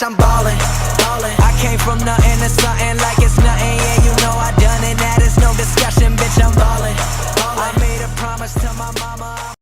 I'm ballin', ballin'. I came from nothing to something like it's nothing. Yeah, you know I done it. That is no discussion, bitch. I'm ballin', ballin'. I made a promise to my mama.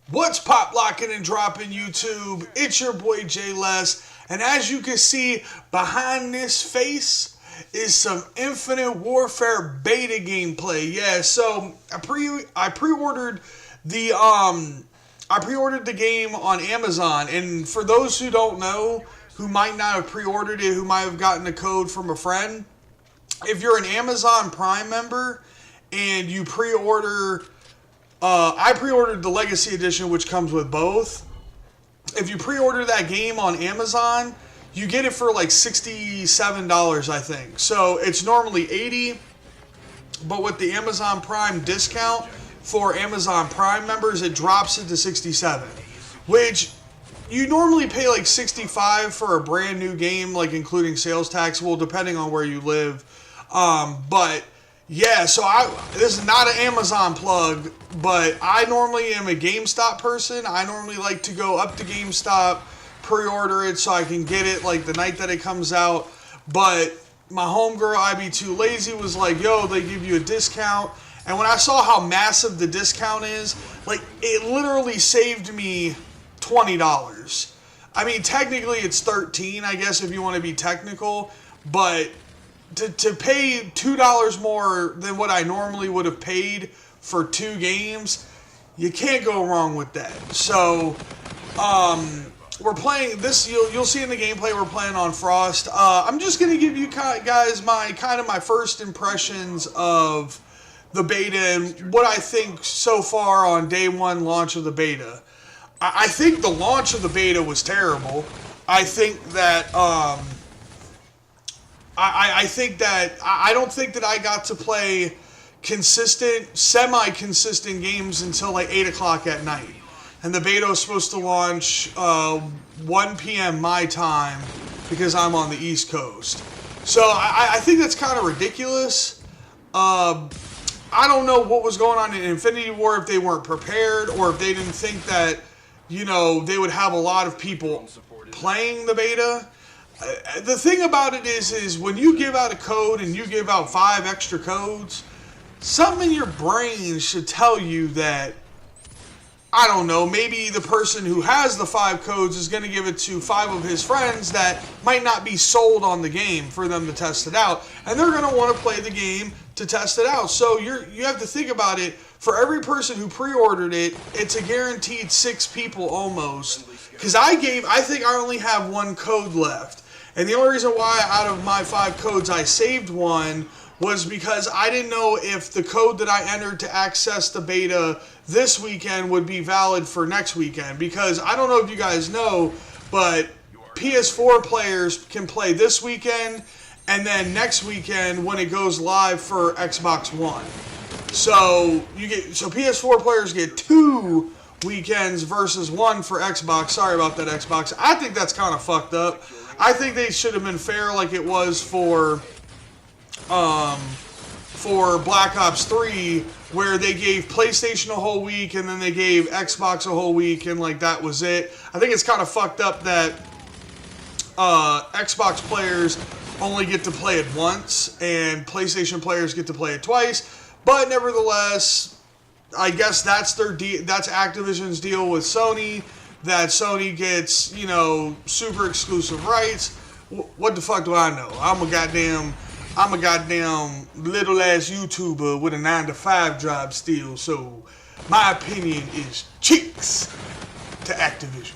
What's pop locking and dropping YouTube? It's your boy Jay Les, and as you can see behind this face is some Infinite Warfare beta gameplay. Yeah, so I pre-ordered the game on Amazon, and for those who don't know, who might not have pre-ordered it, who might have gotten a code from a friend, if you're an Amazon Prime member and you pre-order, I pre-ordered the Legacy Edition, which comes with both. If you pre-order that game on Amazon, you get it for like $67, I think. So it's normally $80, but with the Amazon Prime discount for Amazon Prime members, it drops it to $67, which you normally pay like $65 for a brand new game, like including sales tax, well, depending on where you live. But yeah, so this is not an Amazon plug, but I normally am a GameStop person. I normally like to go up to GameStop, pre-order it so I can get it like the night that it comes out. But my homegirl, IB2 Lazy, was like, yo, they give you a discount. And when I saw how massive the discount is, like, it literally saved me $20. I mean, technically it's $13, I guess, if you want to be technical, but to pay $2 more than what I normally would have paid for two games, you can't go wrong with that. So, we're playing this. You'll see in the gameplay we're playing on Frost. I'm just gonna give you guys my first impressions of the beta and what I think so far on day one launch of the beta. I think the launch of the beta was terrible. I think that I don't think that I got to play semi-consistent games until like 8 o'clock at night. And the beta was supposed to launch 1 p.m. my time because I'm on the East Coast. So I think that's kind of ridiculous. I don't know what was going on in Infinity War, if they weren't prepared or if they didn't think that, you know, they would have a lot of people playing the beta. The thing about it is when you give out a code and you give out 5 extra codes, something in your brain should tell you that, I don't know, maybe the person who has the 5 codes is going to give it to 5 of his friends that might not be sold on the game for them to test it out. And they're going to want to play the game to test it out. So you have to think about it. For every person who pre-ordered it, it's a guaranteed 6 people almost. Because I think I only have 1 code left. And the only reason why out of my 5 codes I saved one was because I didn't know if the code that I entered to access the beta this weekend would be valid for next weekend. Because I don't know if you guys know, but PS4 players can play this weekend and then next weekend when it goes live for Xbox One. So PS4 players get 2 weekends versus 1 for Xbox. Sorry about that, Xbox. I think that's kind of fucked up. I think they should have been fair like it was for Black Ops 3, where they gave PlayStation a whole week and then they gave Xbox a whole week and like that was it. I think it's kind of fucked up that Xbox players only get to play it once and PlayStation players get to play it twice. But nevertheless, I guess that's that's Activision's deal with Sony, that Sony gets, you know, super exclusive rights. What the fuck do I know? I'm a goddamn little ass YouTuber with a 9-to-5 job still, so my opinion is cheeks to Activision.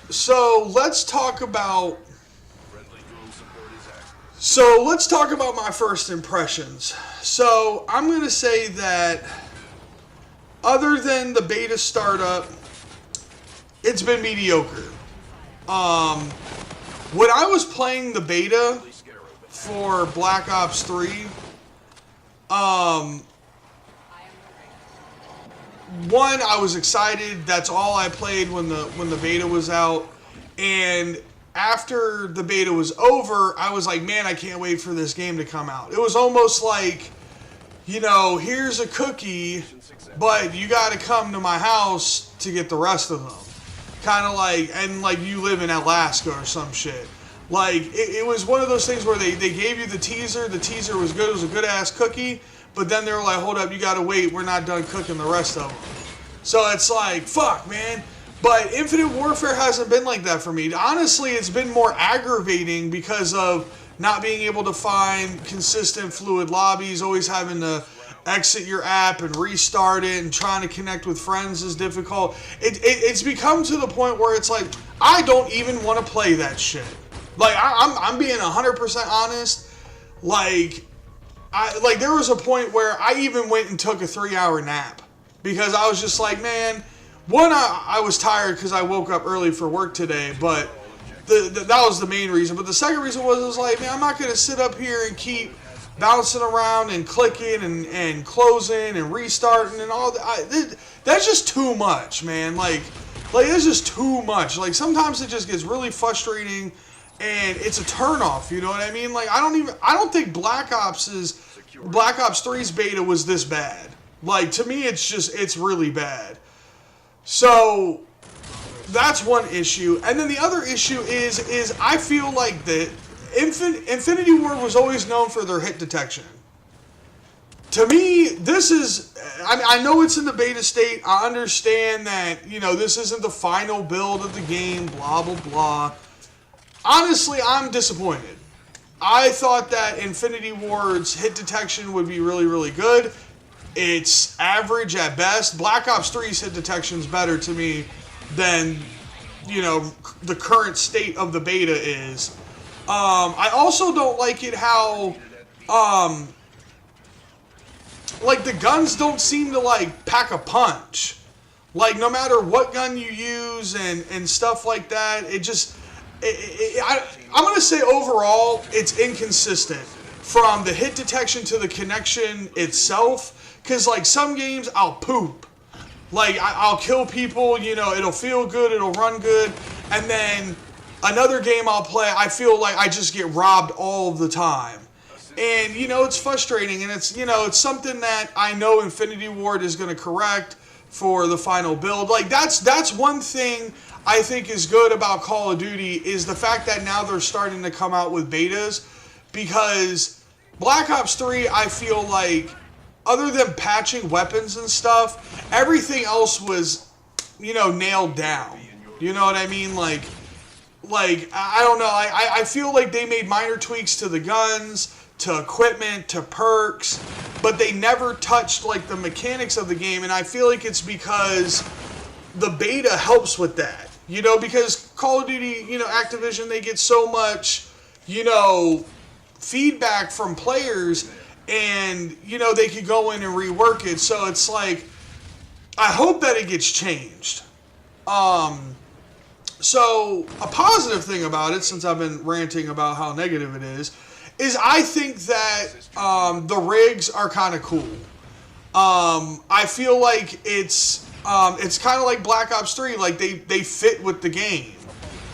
So let's talk about my first impressions. So I'm gonna say that other than the beta startup, it's been mediocre. When I was playing the beta for Black Ops 3, I was excited. That's all I played when the beta was out. And after the beta was over, I was like, man, I can't wait for this game to come out. It was almost like you know, here's a cookie, but you got to come to my house to get the rest of them. Kind of like, and like you live in Alaska or some shit. Like, it was one of those things where they gave you the teaser was good, it was a good ass cookie, but then they were like, hold up, you gotta wait, we're not done cooking the rest of them. So it's like, fuck, man. But Infinite Warfare hasn't been like that for me. Honestly, it's been more aggravating because of not being able to find consistent fluid lobbies, always having to exit your app and restart it, and trying to connect with friends is difficult. It's become to the point where it's like, I don't even want to play that shit. Like, I'm being 100% honest. Like there was a point where I even went and took a 3-hour nap because I was just like, man, one, I was tired because I woke up early for work today, but that was the main reason. But the second reason was like, man, I'm not going to sit up here and keep bouncing around and clicking and closing and restarting and all that. That's just too much, man. Like it's just too much. Like, sometimes it just gets really frustrating and it's a turnoff, you know what I mean? Like, I don't think Black Ops 3's beta was this bad. Like, to me, it's really bad. So that's one issue. And then the other issue is I feel like that Infinity Ward was always known for their hit detection. To me, this is, I know it's in the beta state. I understand that, you know, this isn't the final build of the game, blah, blah, blah. Honestly, I'm disappointed. I thought that Infinity Ward's hit detection would be really, really good. It's average at best. Black Ops 3's hit detection is better to me than, you know, the current state of the beta is. I also don't like it how, like, the guns don't seem to, like, pack a punch. Like, no matter what gun you use and stuff like that, it just... I'm going to say overall, it's inconsistent from the hit detection to the connection itself. Because, like, some games, I'll poop. Like, I'll kill people, you know, it'll feel good, it'll run good. And then another game I'll play, I feel like I just get robbed all of the time. And, you know, it's frustrating. And it's, you know, it's something that I know Infinity Ward is going to correct for the final build. Like, that's one thing I think is good about Call of Duty is the fact that now they're starting to come out with betas, because Black Ops 3, I feel like, other than patching weapons and stuff, everything else was, you know, nailed down. You know what I mean? Like I don't know. I feel like they made minor tweaks to the guns, to equipment, to perks, but they never touched, like, the mechanics of the game, and I feel like it's because the beta helps with that. You know, because Call of Duty, you know, Activision, they get so much, you know, feedback from players, and, you know, they could go in and rework it. So it's like, I hope that it gets changed. So a positive thing about it, since I've been ranting about how negative it is I think that the rigs are kind of cool. I feel like it's kind of like Black Ops 3, like they fit with the game.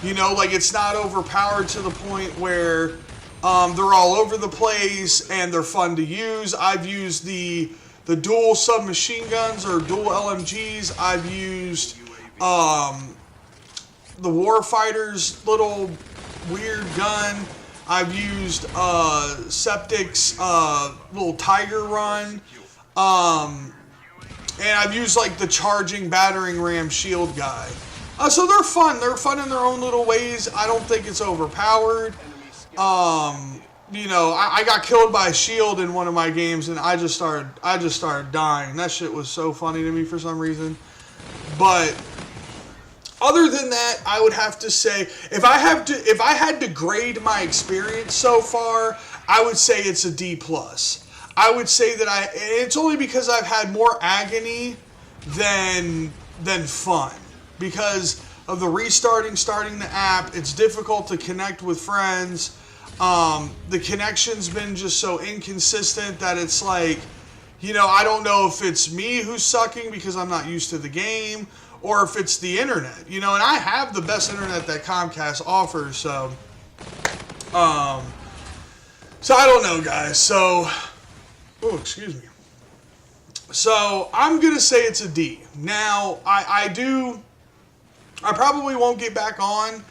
You know, like, it's not overpowered to the point where they're all over the place and they're fun to use. I've used the dual submachine guns or dual LMGs. I've used the Warfighter's little weird gun. I've used Septic's little Tiger Run. And I've used, like, the charging battering ram shield guy. So they're fun. They're fun in their own little ways. I don't think it's overpowered. You know, I got killed by a shield in one of my games, and I just started dying. That shit was so funny to me for some reason. But other than that, I would have to say, if I had to grade my experience so far, I would say it's a D+. I would say that it's only because I've had more agony than fun. Because of the starting the app, it's difficult to connect with friends. The connection's been just so inconsistent that it's like, you know, I don't know if it's me who's sucking because I'm not used to the game, or if it's the internet, you know, and I have the best internet that Comcast offers, so I don't know, guys. So, oh, excuse me. So I'm going to say it's a D. Now, I probably won't get back on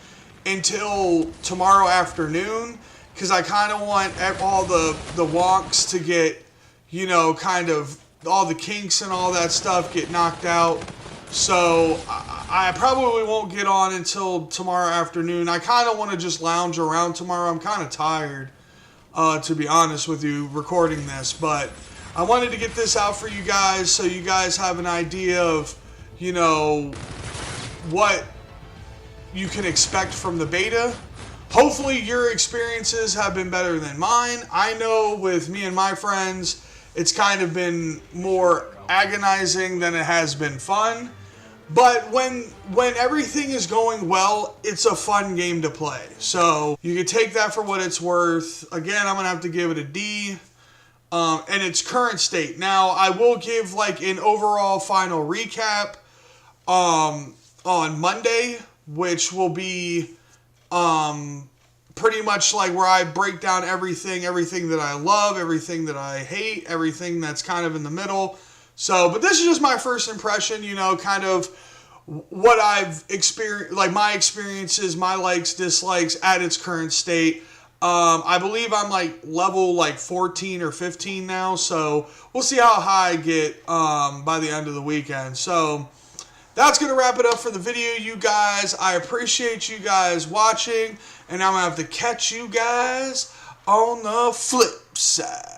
until tomorrow afternoon, because I kind of want all the wonks to get, you know, kind of all the kinks and all that stuff get knocked out. So I probably won't get on until tomorrow afternoon. I kind of want to just lounge around tomorrow. I'm kind of tired, to be honest with you, recording this. But I wanted to get this out for you guys so you guys have an idea of, you know, what you can expect from the beta. Hopefully your experiences have been better than mine. I know with me and my friends, it's kind of been more agonizing than it has been fun. But when everything is going well, it's a fun game to play. So you can take that for what it's worth. Again, I'm going to have to give it a D. And its current state. Now, I will give like an overall final recap on Monday, which will be pretty much like where I break down everything that I love, everything that I hate, everything that's kind of in the middle. So, but this is just my first impression, you know, kind of what I've experienced, like my experiences, my likes, dislikes at its current state. I believe I'm like level like 14 or 15 now, so we'll see how high I get by the end of the weekend. So that's going to wrap it up for the video, you guys. I appreciate you guys watching, and I'm going to have to catch you guys on the flip side.